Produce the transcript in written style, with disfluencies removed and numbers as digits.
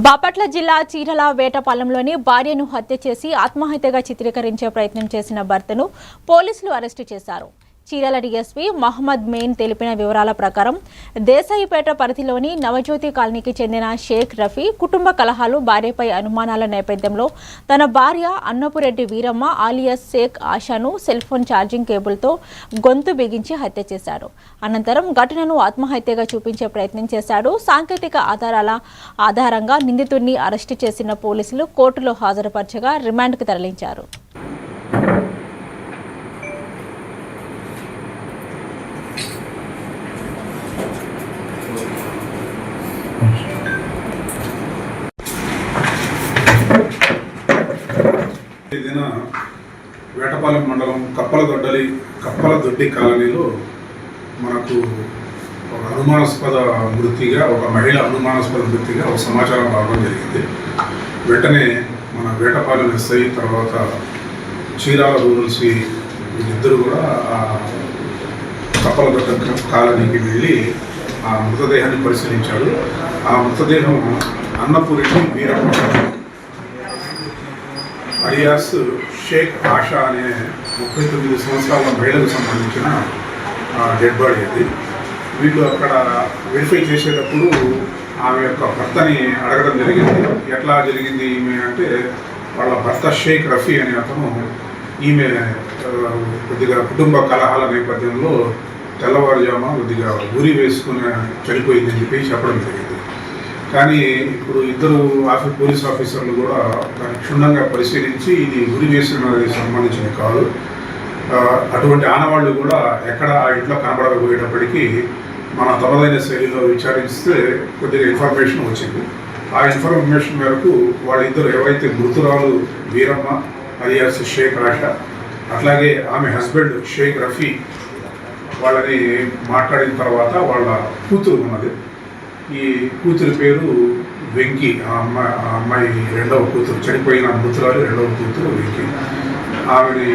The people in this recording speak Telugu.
బాపట్ల జిల్లా చీరల వేటపాలెంలోని భార్యను హత్య చేసి ఆత్మహత్యగా చిత్రీకరించే ప్రయత్నం చేసిన భర్తను పోలీసులు అరెస్టు చేశారు. చీరల డీఎస్పీ మహమ్మద్ మెయిన్ తెలిపిన వివరాల ప్రకారం దేశాయిపేట పరిధిలోని నవజ్యోతి కాలనీకి చెందిన షేక్ రఫీ కుటుంబ కలహాలు, భార్యపై అనుమానాల నేపథ్యంలో తన భార్య అన్నపురెడ్డి వీరమ్మ ఆలియాస్ షేక్ ఆషాను సెల్ఫోన్ ఛార్జింగ్ కేబుల్తో గొంతు బిగించి హత్య చేశాడు. అనంతరం ఘటనను ఆత్మహత్యగా చూపించే ప్రయత్నం చేశాడు. సాంకేతిక ఆధారాల ఆధారంగా నిందితుడిని అరెస్టు చేసిన పోలీసులు కోర్టులో హాజరుపరచగా రిమాండ్కు తరలించారు. ఇదిన వేటపాలెం మండలం కప్పలదొడ్డి కాలనీలో మనకు ఒక అనుమానాస్పద మృతిగా, ఒక మహిళ అనుమానాస్పద మృతిగా ఒక సమాచారం రావడం జరిగింది. వెంటనే మన వేటపాలెం ఎస్ఐ, తర్వాత చీరాల రూరల్ సి వీళ్ళిద్దరూ కూడా ఆ కప్పలదొడ్డి కాలనీకి వెళ్ళి ఆ మృతదేహాన్ని పరిశీలించాడు. ఆ మృతదేహం అన్నపురెడ్డి వీరమ్మ అలియాస్ షేక్ ఆషా అనే 39 సంవత్సరాల మహిళకు సంబంధించిన డెడ్ బాడీ అది. వీళ్ళు అక్కడ వెరిఫై చేసేటప్పుడు ఆమె యొక్క భర్తని అడగడం జరిగింది. ఎట్లా జరిగింది ఈమె అంటే, వాళ్ళ భర్త షేక్ రఫీ అనే అతను ఈమె కొద్దిగా కుటుంబ కలహాల నేపథ్యంలో తెల్లవారుజామున కొద్దిగా ఉరి వేసుకుని చనిపోయిందని చెప్పి చెప్పడం జరిగింది. కానీ ఇప్పుడు ఇద్దరు పోలీస్ ఆఫీసర్లు కూడా దాన్ని క్షుణ్ణంగా పరిశీలించి ఇది ఉరి వేసినది సంబంధించిన కాదు, అటువంటి ఆనవాళ్ళు కూడా ఎక్కడ ఆ ఇంట్లో కనబడకపోయేటప్పటికీ మన తమదైన శైలిలో విచారిస్తే కొద్దిగా ఇన్ఫర్మేషన్ వచ్చింది. ఆ ఇన్ఫర్మేషన్ మేరకు వాళ్ళిద్దరు ఎవరైతే మృతురాలు వీరమ్మ అలియాస్ షేక్ ఆషా, అట్లాగే ఆమె హస్బెండ్ షేక్ రఫీ, వాళ్ళని మాట్లాడిన తర్వాత వాళ్ళ కూతురు ఉన్నది. ఈ కూతురి పేరు వెంకీ. ఆ అమ్మాయి రెండవ కూతురు, చనిపోయిన మృతురాలు రెండవ కూతురు వెంకీ. ఆమెని